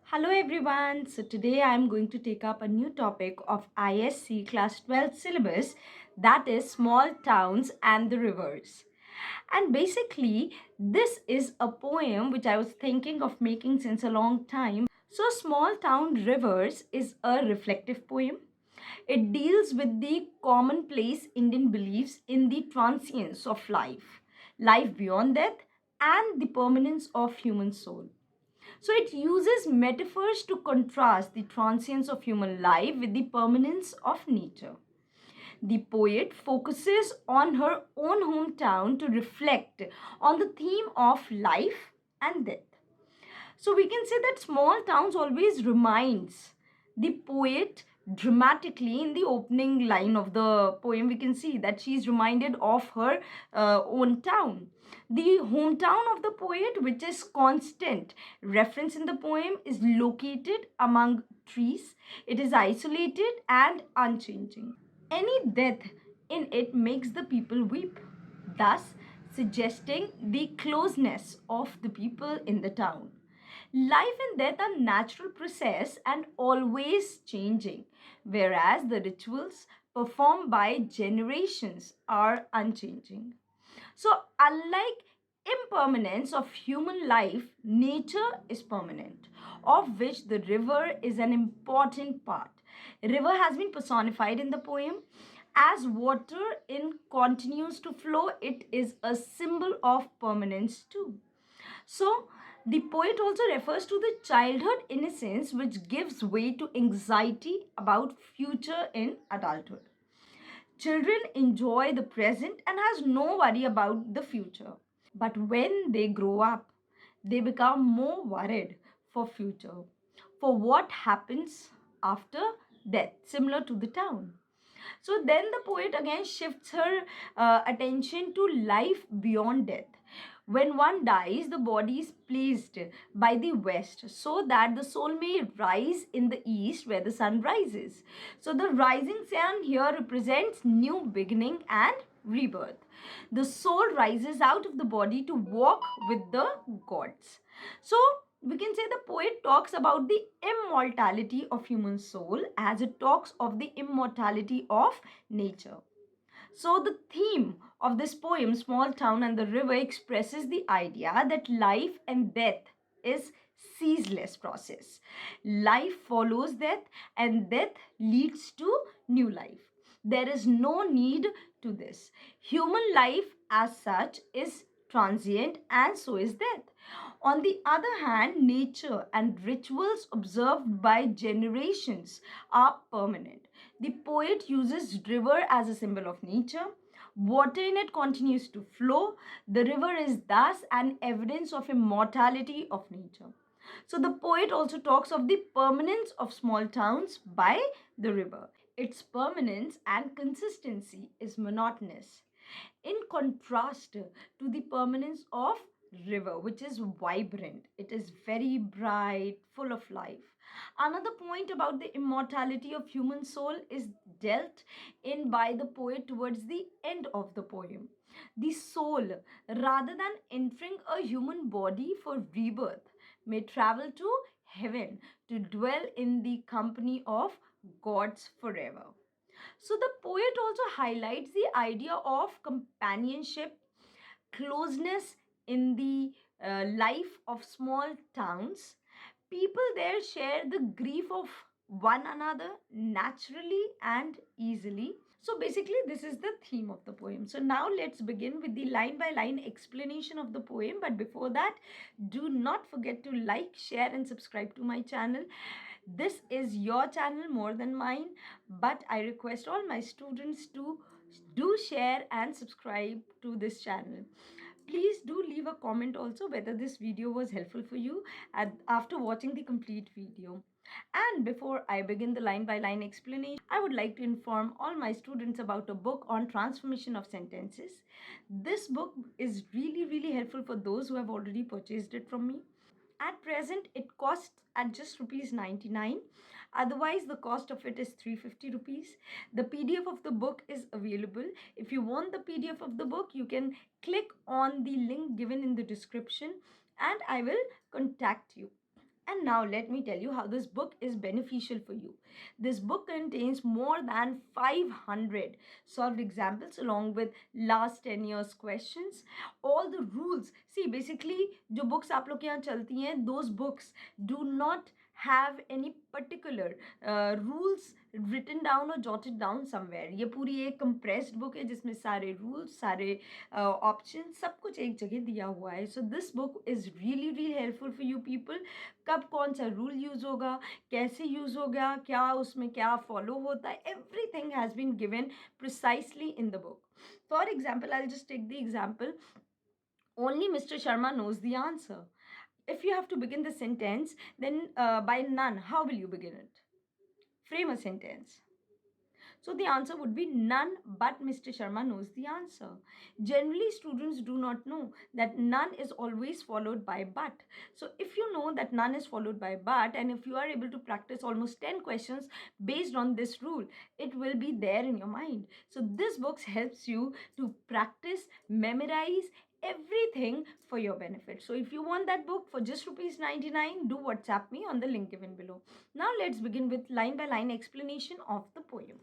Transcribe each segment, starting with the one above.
Hello everyone. So today I'm going to take up a new topic of ISC class 12 syllabus, that is small towns and the rivers. And basically this is a poem which I was thinking of making since a long time. So small town rivers is a reflective poem. It deals with the commonplace Indian beliefs in the transience of life, life beyond death, and the permanence of human soul. So it uses metaphors to contrast the transience of human life with the permanence of nature. The poet focuses on her own hometown to reflect on the theme of life and death. So we can say that small towns always reminds the poet dramatically in the opening line of the poem. We can see that she is reminded of her own town. The hometown of the poet, which is constant reference in the poem, is located among trees. It is isolated and unchanging. Any death in it makes the people weep, thus suggesting the closeness of the people in the town. Life and death are natural process and always changing, whereas the rituals performed by generations are unchanging. So, unlike impermanence of human life, nature is permanent, of which the river is an important part. River has been personified in the poem. As water in continues to flow, it is a symbol of permanence too. So, the poet also refers to the childhood innocence which gives way to anxiety about future in adulthood. Children enjoy the present and has no worry about the future. But when they grow up, they become more worried for future, for what happens after death, similar to the town. So then the poet again shifts her attention to life beyond death. When one dies, the body is placed by the west so that the soul may rise in the east where the sun rises. So the rising sun here represents new beginning and rebirth. The soul rises out of the body to walk with the gods. So we can say the poet talks about the immortality of human soul as it talks of the immortality of nature. So the theme of this poem, Small Town and the River, expresses the idea that life and death is ceaseless process. Life follows death and death leads to new life. There is no need to this. Human life as such is transient and so is death. On the other hand, nature and rituals observed by generations are permanent. The poet uses river as a symbol of nature. Water in it continues to flow. The river is thus an evidence of immortality of nature. So the poet also talks of the permanence of small towns by the river. Its permanence and consistency is monotonous in contrast to the permanence of river, which is vibrant. It is very bright, full of life. Another point about the immortality of human soul is dealt in by the poet towards the end of the poem. The soul, rather than entering a human body for rebirth, may travel to heaven to dwell in the company of gods forever. So the poet also highlights the idea of companionship, closeness in the life of small towns. People there share the grief of one another naturally and easily. So basically, this is the theme of the poem. So now let's begin with the line by line explanation of the poem. But before that, do not forget to like, share, and subscribe to my channel. This is your channel more than mine, but I request all my students to do share and subscribe to this channel. Please do leave a comment also whether this video was helpful for you after watching the complete video. And before I begin the line by line explanation, I would like to inform all my students about a book on transformation of sentences. This book is really helpful for those who have already purchased it from me. At present, it costs at just rupees 99. Otherwise, the cost of it is 350 rupees. The PDF of the book is available. If you want the PDF of the book, you can click on the link given in the description and I will contact you. And now let me tell you how this book is beneficial for you. This book contains more than 500 solved examples along with last 10 years questions, all the rules. See, basically जो books आप लोग के यहाँ चलती हैं, those books do not have any particular rules written down or jotted down somewhere. ये पूरी एक compressed book है जिसमें सारे rules, सारे options, सब कुछ एक जगह दिया हुआ है. So this book is really really helpful for you people. कब कौन सा रूल यूज़ होगा, कैसे यूज़ होगा, क्या उसमें क्या फॉलो होता है, everything has been given precisely in the book. For example, I just take the example, only Mr. Sharma knows the answer. If you have to begin the sentence, then by none, how will you begin it? Frame a sentence. So the answer would be none but Mr. Sharma knows the answer. Generally, students do not know that none is always followed by but. So if you know that none is followed by but, and if you are able to practice almost 10 questions based on this rule, it will be there in your mind. So this book helps you to practice, memorize everything for your benefit. So if you want that book for just ₹99, do WhatsApp me on the link given below. Now let's begin with line by line explanation of the poem.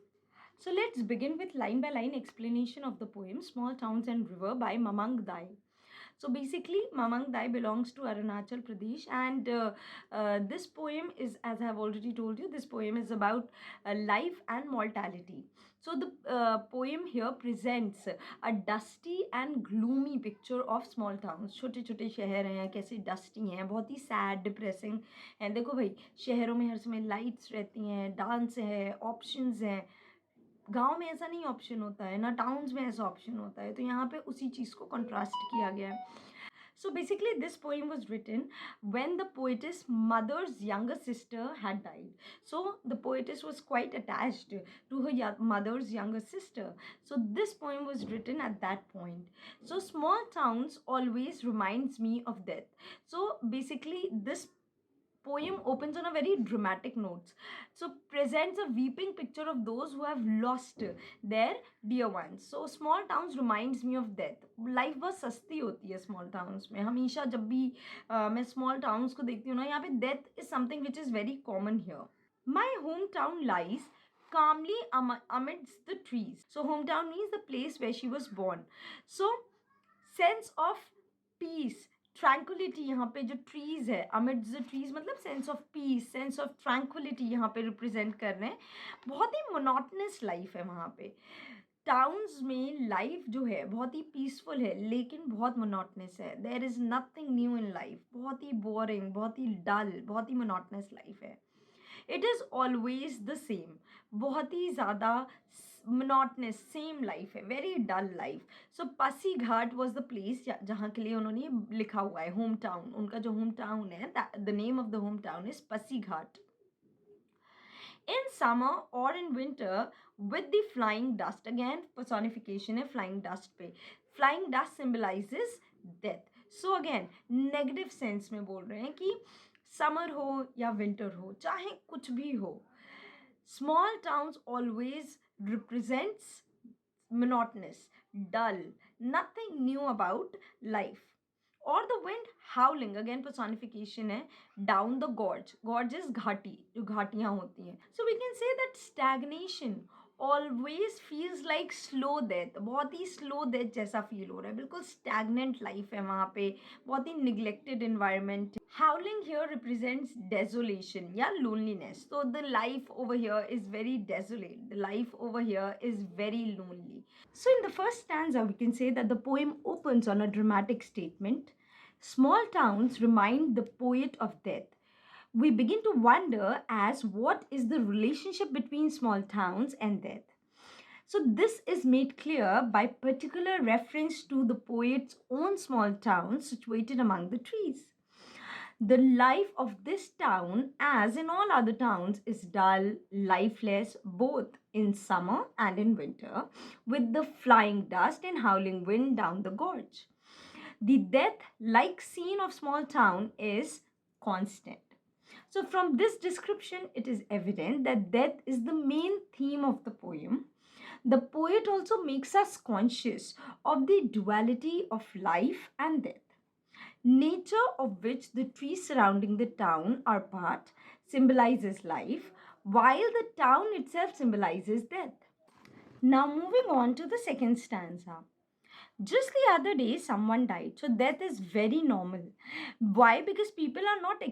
So let's begin with line by line explanation of the poem Small Towns and River by Mangala Dayi. So basically, Mangala Dayi belongs to Arunachal Pradesh, and this poem is, as I have already told you, this poem is about life and mortality. So the poem here presents a dusty and gloomy picture of small towns. छोटे छोटे शहर हैं, कैसे dusty हैं, बहुत ही sad depressing हैं. देखो भाई, शहरों में हर समय लाइट्स रहती हैं, डांस है, ऑप्शंस हैं. गांव में ऐसा नहीं ऑप्शन होता है ना, टाउन्स में ऐसा ऑप्शन होता है. तो यहाँ पे उसी चीज़ को कंट्रास्ट किया गया है. So basically, this poem was written when the poetess mother's younger sister had died. So the poetess was quite attached to her mother's younger sister. So this poem was written at that point. So small towns always reminds me of death. So basically, this poem opens on a very dramatic note. So presents a weeping picture of those who have lost their dear ones. So small towns reminds me of death. Life बहुत सस्ती होती है small towns में. हमेशा जब भी मैं small towns को देखती हूँ ना, यहाँ पे death is something which is very common here. My home town lies calmly amidst the trees. So hometown means the place where she was born. So sense of peace, tranquillity, यहाँ पे जो trees है, amidst the trees मतलब sense of peace, sense of tranquillity यहाँ पे represent कर रहे हैं. बहुत ही मोनोटनस लाइफ है वहाँ पे. टाउन्स में लाइफ जो है बहुत ही पीसफुल है, लेकिन बहुत मोनोटनस है. There is nothing new in life. बहुत ही बोरिंग, बहुत ही डल, बहुत ही मोनोटनस लाइफ है. It is always the same. बहुत ही ज़्यादा मोनोटनस सेम लाइफ है, very dull life. So Pasighat was the place जहाँ के लिए उन्होंने लिखा हुआ है होम टाउन. उनका जो होम टाउन है, the name of the home town is Pasi Ghat. In summer or in winter with the flying dust, again personification है flying dust पे. Flying dust symbolizes death. So again negative sense में बोल रहे हैं कि summer हो या विंटर हो, चाहे कुछ भी हो, small towns always represents monotonous, dull, nothing new about life. Or the wind howling, again personification है down the gorge. Gorge is घाटी, जो घाटियाँ होती हैं. So we can say that stagnation always feels like slow death. बहुत ही slow death जैसा feel हो रहा है. बिल्कुल stagnant life है वहाँ पे, बहुत ही neglected environment. Howling here represents desolation या loneliness. So the life over here is very desolate. The life over here is very lonely. So in the first stanza, we can say that the poem opens on a dramatic statement. Small towns remind the poet of death. We begin to wonder as what is the relationship between small towns and death. So this is made clear by particular reference to the poet's own small town situated among the trees. The life of this town, as in all other towns, is dull, lifeless, both in summer and in winter, with the flying dust and howling wind down the gorge. The death-like scene of small town is constant. So from this description, it is evident that death is the main theme of the poem. The poet also makes us conscious of the duality of life and death. nature of which the trees surrounding the town are part, symbolizes life, while the town itself symbolizes death. Now, moving on to the second stanza. Just the other day, someone died. So, death is very normal. Why? Because people are not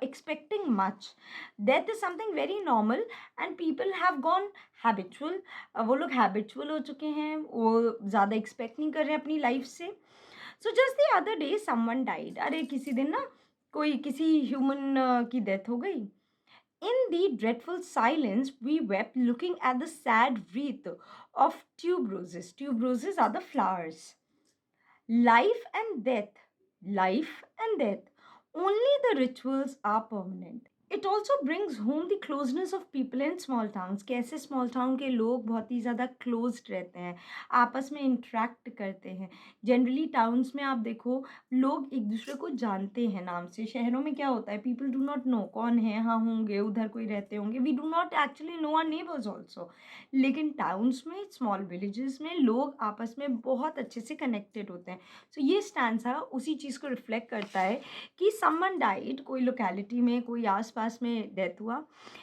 expecting much. Death is something very normal and people have gone habitual. वो लोग habitual हो चुके हैं, वो ज़्यादा expect नहीं कर रहे अपनी life से. So, just the other day, someone died. अरे किसी दिन ना कोई किसी human की death हो गई. In the dreadful silence, we wept looking at the sad wreath of tuberoses. Tuberoses are the flowers. Life and death, life and death. Only the rituals are permanent. It also brings home the closeness of people in small towns. कैसे small town के लोग बहुत ही ज़्यादा closed रहते हैं, आपस में interact करते हैं. Generally towns में आप देखो लोग एक दूसरे को जानते हैं नाम से. शहरों में क्या होता है, people do not know कौन है, हाँ होंगे उधर कोई रहते होंगे. We do not actually know our neighbors also. लेकिन towns में, small villages में लोग आपस में बहुत अच्छे से connected होते हैं. So ये stanza उसी चीज़ को reflect करता है कि someone died, कोई locality में, कोई आसपास में death हुआ.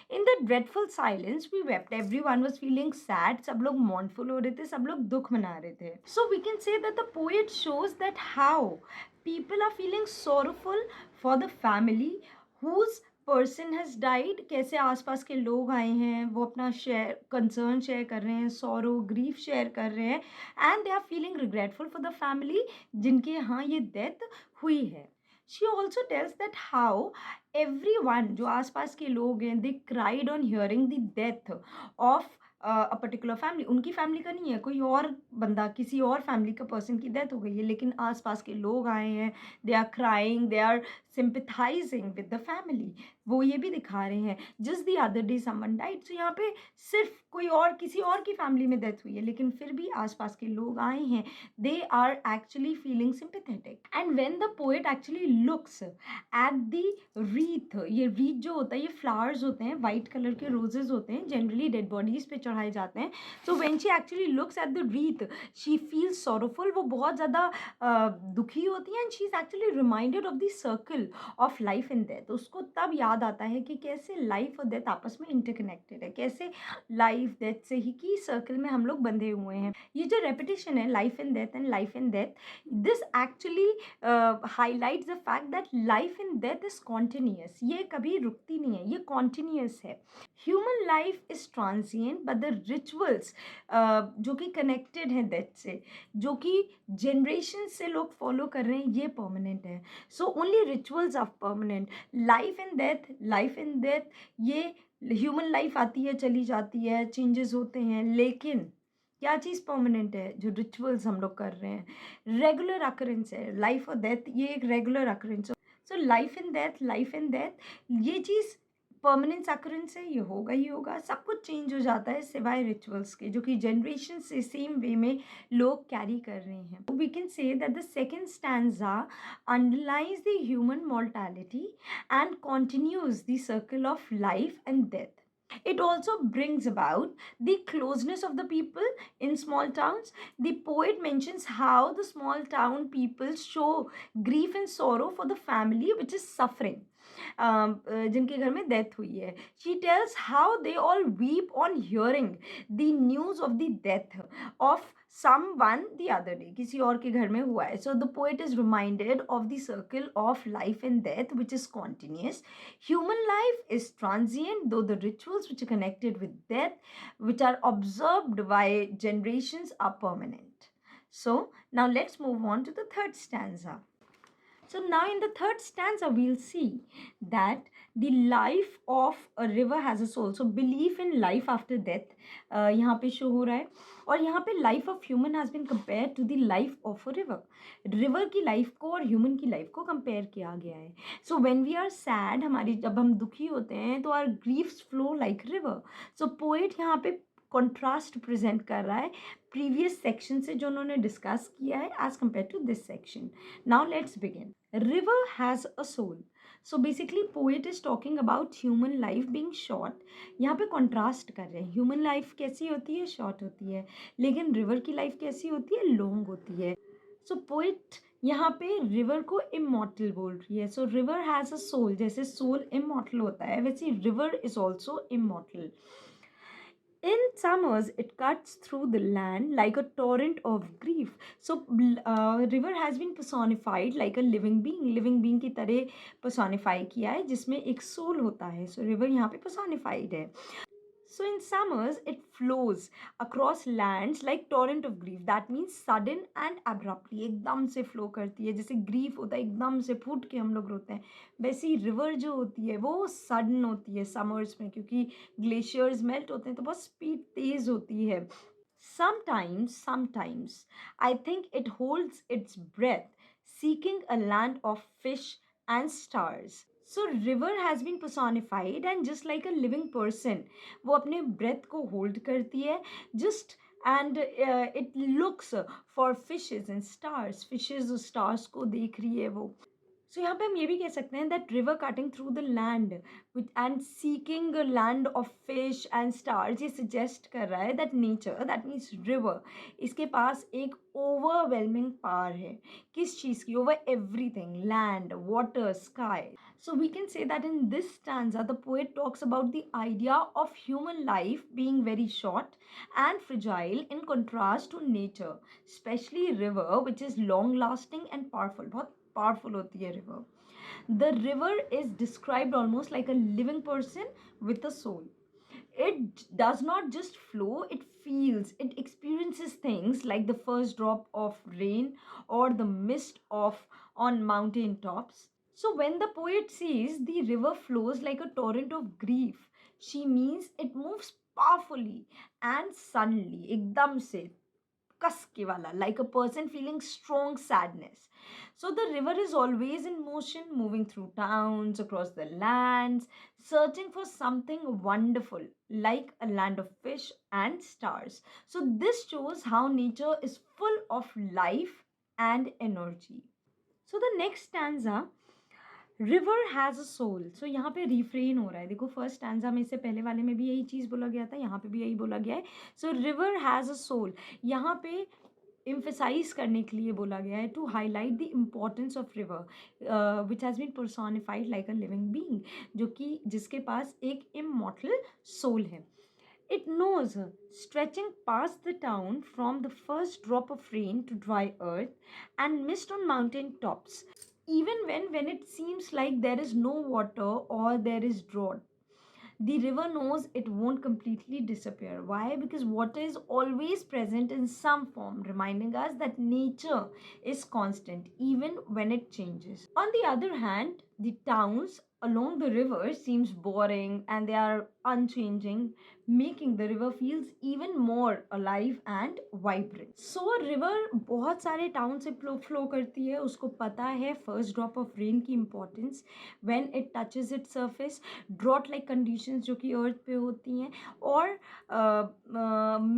In the dreadful silence we wept. Everyone was feeling sad. सब लोग mournful हो रहे थे, सब लोग दुख मना रहे थे. So we can say that the poet shows that how people are feeling sorrowful for the family whose person has died. कैसे आसपास के लोग आए हैं, वो अपना शेयर कंसर्न शेयर कर रहे हैं, सॉरो ग्रीफ शेयर कर रहे हैं, and they are feeling regretful for the family जिनके यहाँ ये डेथ हुई है. She also tells that how everyone जो आसपास के लोग हैं, they cried on hearing the death of a particular family. उनकी फैमिली का नहीं है, कोई और बंदा, किसी और फैमिली का पर्सन की डेथ हो गई है, लेकिन आसपास के लोग आए हैं, they are crying, they are sympathising with the family. वो ये भी दिखा रहे हैं just the other day someone died. So यहाँ पे सिर्फ कोई और किसी और की फैमिली में डेथ हुई है, लेकिन फिर भी आसपास के लोग आए हैं, they are actually feeling sympathetic. And when the poet actually looks at the wreath, ये रीथ जो होता है ये फ्लावर्स होते हैं, वाइट कलर के रोजेज होते हैं, जनरली डेड बॉडीज पे चढ़ाए जाते हैं. So when she actually looks at the wreath she feels sorrowful. वो बहुत ज़्यादा दुखी होती है, and she is actually reminded of the circle of life and death. उसको तब याद आता है कि कैसे लाइफ और डेथ आपस में इंटरकनेक्टेड है, कैसे लाइफ डेथ से ही की सर्कल में हम लोग बंधे हुए हैं. ये जो रेपिटेशन है, life and death and life and death, this actually highlights the fact that life and death is continuous. ये कभी रुकती नहीं है, ये कॉन्टिन्यूअस है. Human life is transient but the rituals जो कि कनेक्टेड हैं डेथ से, जो कि जनरेशन से लोग फॉलो कर रहे हैं, ये परमानेंट है. So only rituals are permanent. Life and death ये ह्यूमन लाइफ आती है चली जाती है, चेंजेस होते हैं, लेकिन क्या चीज़ परमानेंट है? जो रिचुअल्स हम लोग कर रहे हैं, रेगुलर अकरेंस है. लाइफ और डेथ ये एक regular occurrence. So life and death ये चीज़ परमानेंट अकरेंस है, ये होगा ही होगा. सब कुछ चेंज हो जाता है सिवाय रिचुअल्स के, जो कि जनरेशन से सेम वे में लोग कैरी कर रहे हैं. We can say that the second stanza underlies the human mortality and continues the circle of life and death. It also brings about the closeness of the people in small towns. The poet mentions how the small town people show grief and sorrow for the family which is suffering. जिनके घर में death हुई है. She tells how they all weep on hearing the news of the death of someone the other day. किसी और के घर में हुआ है. So the poet is reminded of the circle of life and death which is continuous. Human life is transient, though the rituals which are connected with death, which are observed by generations, are permanent. So now let's move on to the third stanza. So now in the third stanza, we'll see that the life of a river has a soul. So belief in life after death यहाँ पे show हो रहा है, और यहाँ पे life of human has been compared to the life of a river. River की life को और human की life को compare किया गया है. So when we are sad, हमारी जब हम दुखी होते हैं तो our griefs flow like river. So poet यहाँ पे कॉन्ट्रास्ट प्रेजेंट कर रहा है प्रीवियस सेक्शन से जो उन्होंने डिस्कस किया है as compare to this section. Now let's begin. River has a soul. So basically poet is talking about human life being short. यहाँ पे कॉन्ट्रास्ट कर रहे हैं, ह्यूमन लाइफ कैसी होती है, शॉर्ट होती है, लेकिन रिवर की लाइफ कैसी होती है, लॉन्ग होती है. सो पोएट यहाँ पे रिवर को इमॉर्टल बोल रही है. So river has a soul. जैसे सोल इमॉर्टल होता है वैसे river is also immortal. In summers, it cuts through the land like a torrent of grief. So, river has been personified like a living being. Living being की तरह personify किया है जिसमें एक soul होता है. So, river यहाँ पे personified है. So in summers, it flows across lands like torrent of grief. That means sudden and abruptly. एकदम से flow करती है. जैसे grief होता है एकदम से फूट के हम लोग रोते हैं. वैसे ही river जो होती है वो sudden होती है summers में, क्योंकि glaciers melt होते हैं तो बहुत speed तेज होती है. Sometimes, I think it holds its breath, seeking a land of fish and stars. So river has been personified and just like a living person, वो अपने breath को hold करती है just and it looks for fishes and stars. Fishes और stars को देख रही है वो. So यहाँ पे हम ये भी कह सकते हैं that river cutting through the land and seeking a land of fish and stars ये suggest कर रहा है that nature, that means river, इसके पास एक overwhelming power है. किस चीज़ की? Over everything, land, water, sky. So we can say that in this stanza the poet talks about the idea of human life being very short and fragile in contrast to nature, especially river which is long lasting and powerful. बहुत powerful होती है river. The river is described almost like a living person with a soul. It does not just flow, it feels, it experiences things like the first drop of rain or the mist of on mountain tops. So when the poet says the river flows like a torrent of grief, she means it moves powerfully and suddenly, एकदम से, kaske wala, like a person feeling strong sadness. So the river is always in motion, moving through towns, across the lands, searching for something wonderful, like a land of fish and stars. So this shows how nature is full of life and energy. So the next stanza, river has a soul. So यहाँ पे refrain हो रहा है. देखो first stanza में से पहले वाले में भी यही चीज़ बोला गया था, यहाँ पे भी यही बोला गया है. So river has a soul यहाँ पे emphasize करने के लिए बोला गया है to highlight the importance of river which has been personified like a living being, जो कि जिसके पास एक immortal soul है. It knows, stretching past the town from the first drop of rain to dry earth and mist on mountain tops, even when it seems like there is no water or there is drought. The river knows it won't completely disappear. Why? Because water is always present in some form, reminding us that nature is constant even when it changes. On the other hand, the towns along the river seems boring and they are unchanging, making the river feels even more alive and vibrant. So river बहुत सारे town से flow करती है. उसको पता है first drop of rain की importance when it touches its surface, drought like conditions जो कि earth पे होती हैं, और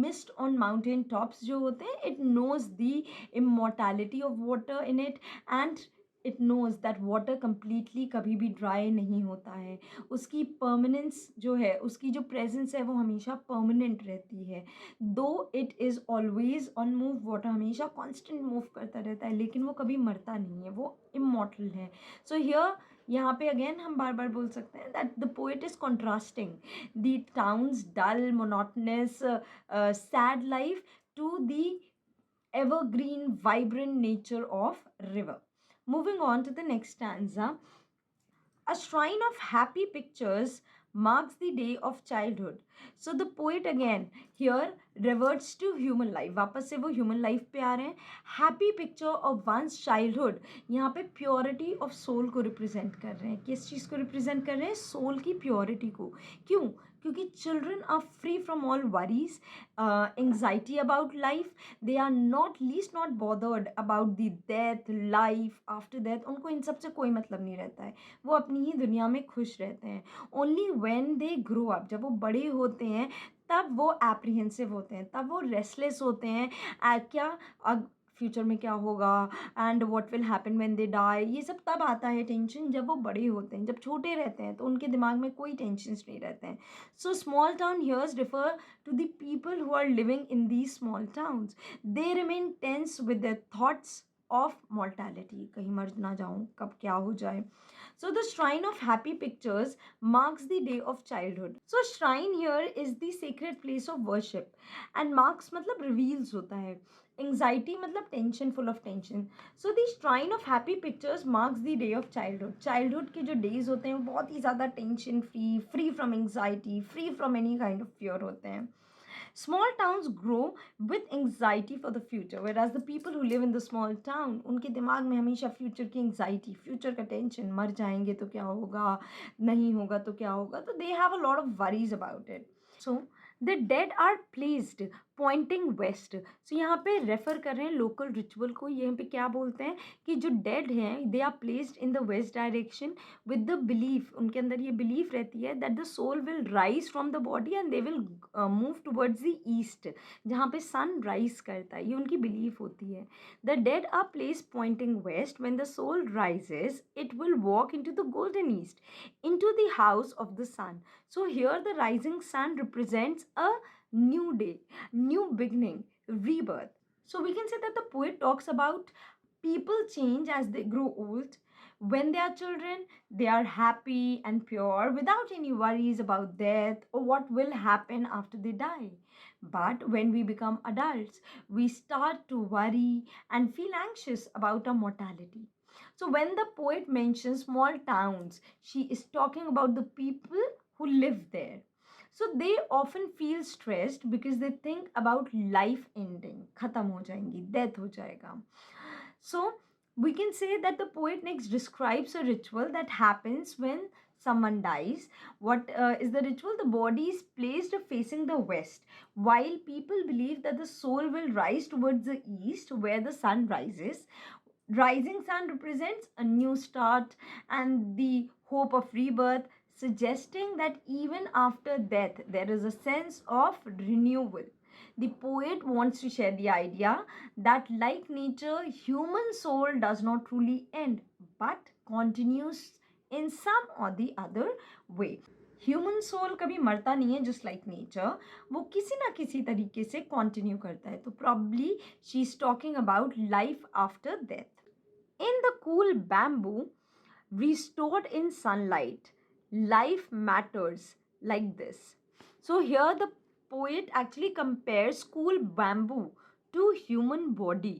mist on mountain tops जो होते हैं. It knows the immortality of water in it and it knows that water completely कभी भी ड्राई नहीं होता है. उसकी परमानेंस जो है, उसकी जो प्रेजेंस है वो हमेशा परमानेंट रहती है. दो it is always on move, water हमेशा कॉन्स्टेंट मूव करता रहता है लेकिन वो कभी मरता नहीं है, वो इमॉर्टल है. सो हियर यहाँ पे अगेन हम बार बार बोल सकते हैं that the poet is contrasting the towns dull monotonous sad life to the evergreen vibrant nature of river. Moving on to the next stanza, a shrine of happy pictures marks the day of childhood. So the poet again here reverts to human life. वापस से वो human life पे आ रहे हैं. Happy picture of one's childhood. यहाँ पे purity of soul को represent कर रहे हैं. किस चीज़ को represent कर रहे हैं? Soul की purity को. क्यों? क्योंकि children are free from all worries, anxiety about life. They are not bothered about the death, life after death. उनको इन सब से कोई मतलब नहीं रहता है. वो अपनी ही दुनिया में खुश रहते हैं. Only when they grow up, जब वो बड़े होते हैं तब वो एप्रीहेंसिव होते हैं, तब वो रेस्टलेस होते हैं. क्या फ्यूचर में क्या होगा and what will happen when they die, ये सब तब आता है टेंशन जब वो बड़े होते हैं. जब छोटे रहते हैं तो उनके दिमाग में कोई टेंशन नहीं रहते हैं. So small town here's refer to the people who are living in these small towns. They remain tense with their thoughts, of mortality, कहीं मर ना जाऊं, कब क्या हो जाए. So the shrine of happy pictures marks the day of childhood. So shrine here is the sacred place of worship, and marks मतलब reveals होता है. Anxiety मतलब tension, full of tension. So the shrine of happy pictures marks the day of childhood. Childhood के जो days होते हैं वो बहुत ही ज़्यादा tension free, free from anxiety, free from any kind of fear होते हैं. Small towns grow with anxiety for the future, whereas the people who live in the small town, उनके दिमाग में हमेशा future की anxiety, future का tension, मर जाएंगे तो क्या होगा, नहीं होगा तो क्या होगा, तो they have a lot of worries about it. So the dead are placed pointing west. So यहाँ पे रेफर कर रहे हैं लोकल रिचुअल को. यहाँ पे क्या बोलते हैं कि जो डेड हैं they are placed in the west direction with the belief, उनके अंदर ये बिलीफ रहती है that the soul will rise from the body and they will move towards the east, जहाँ पे सन राइज करता है, ये उनकी बिलीफ होती है. The dead are place pointing west, when the soul rises it will walk into the golden east, into the house of the sun. So here the rising sun represents a new day, new beginning, rebirth. So we can say that the poet talks about people change as they grow old. When they are children, they are happy and pure without any worries about death or what will happen after they die. But when we become adults, we start to worry and feel anxious about our mortality. So when the poet mentions small towns, she is talking about the people who live there. So they often feel stressed because they think about life ending. खत्म हो जाएंगी, death हो जाएगा. So we can say that the poet next describes a ritual that happens when someone dies. What is the ritual? The body is placed facing the west, while people believe that the soul will rise towards the east where the sun rises. Rising sun represents a new start and the hope of rebirth, suggesting that even after death there is a sense of renewal. The poet wants to share the idea that, like nature, human soul does not truly end but continues in some or the other way. Human soul कभी मरता नहीं है, just like nature, वो किसी ना किसी तरीके से कॉन्टिन्यू करता है. तो probably she is talking about life after death. In the cool bamboo, restored in sunlight, life matters like this. So here the poet actually compares cool bamboo to human body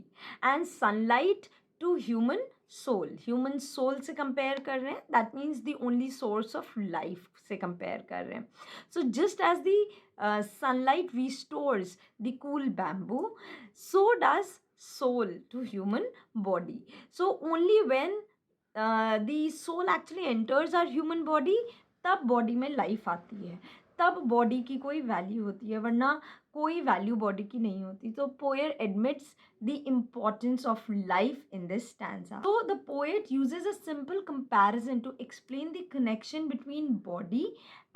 and sunlight to human soul. Human soul से compare कर रहे हैं, that means the only source of life से compare कर रहे हैं. So just as the sunlight restores the cool bamboo, so does soul to human body. So only when the soul actually enters our human body, तब body में life आती है, तब body की कोई वैल्यू होती है, वरना कोई वैल्यू बॉडी की नहीं होती. तो poet admits the importance of life in this stanza. So the poet uses a simple comparison to explain the connection between body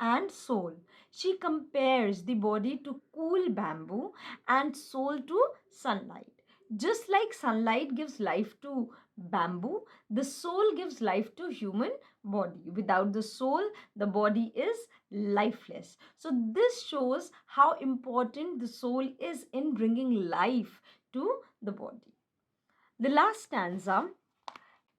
and soul. She compares the body to cool bamboo and soul to sunlight. Just like sunlight gives life to bamboo, the soul gives life to human body. Without the soul, the body is lifeless. So this shows how important the soul is in bringing life to the body. The last stanza: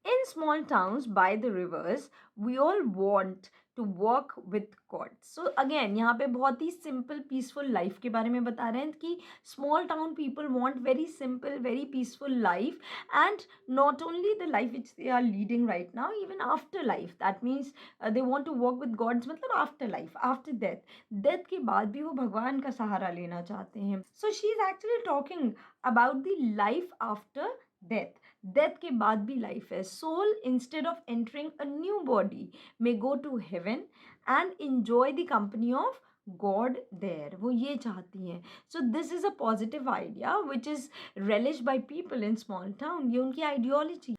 in small towns by the rivers, we all want to work with God. So again, यहाँ पे बहुत ही simple peaceful life के बारे में बता रहे हैं कि small town people want very simple, very peaceful life, and not only the life which they are leading right now, even after life. That means they want to work with God, मतलब after life, after death. Death के बाद भी वो भगवान का सहारा लेना चाहते हैं. So she is actually talking about the life after death. Death के बाद भी life है. Soul, instead of entering a new body, may go to heaven and enjoy the company of God there. वो ये चाहती हैं. So this is a positive idea which is relished by people in small town. ये उनकी ideology.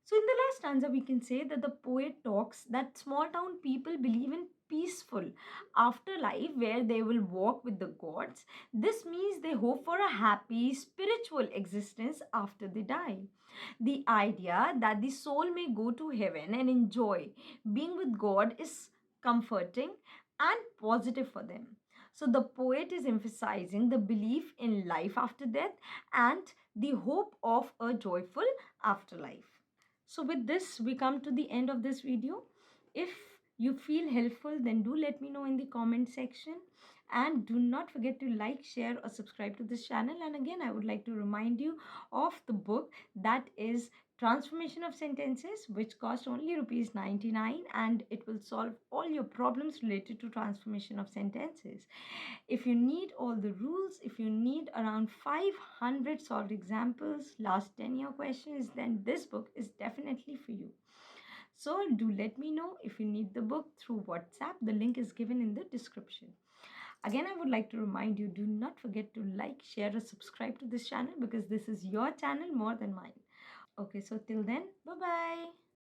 So in the last stanza, we can say that the poet talks that small town people believe in peaceful afterlife where they will walk with the gods. This means they hope for a happy spiritual existence after they die. The idea that the soul may go to heaven and enjoy being with God is comforting and positive for them. So the poet is emphasizing the belief in life after death and the hope of a joyful afterlife. So with this, we come to the end of this video. If you feel helpful, then do let me know in the comment section, and do not forget to like, share or subscribe to this channel. And again, I would like to remind you of the book, that is Transformation of Sentences, which cost only rupees 99, and it will solve all your problems related to transformation of sentences. If you need all the rules, if you need around 500 solved examples, last 10-year questions, then this book is definitely for you. So do let me know if you need the book through WhatsApp. The link is given in the description. Again, I would like to remind you, do not forget to like, share or subscribe to this channel, because this is your channel more than mine. Okay, so till then, bye bye.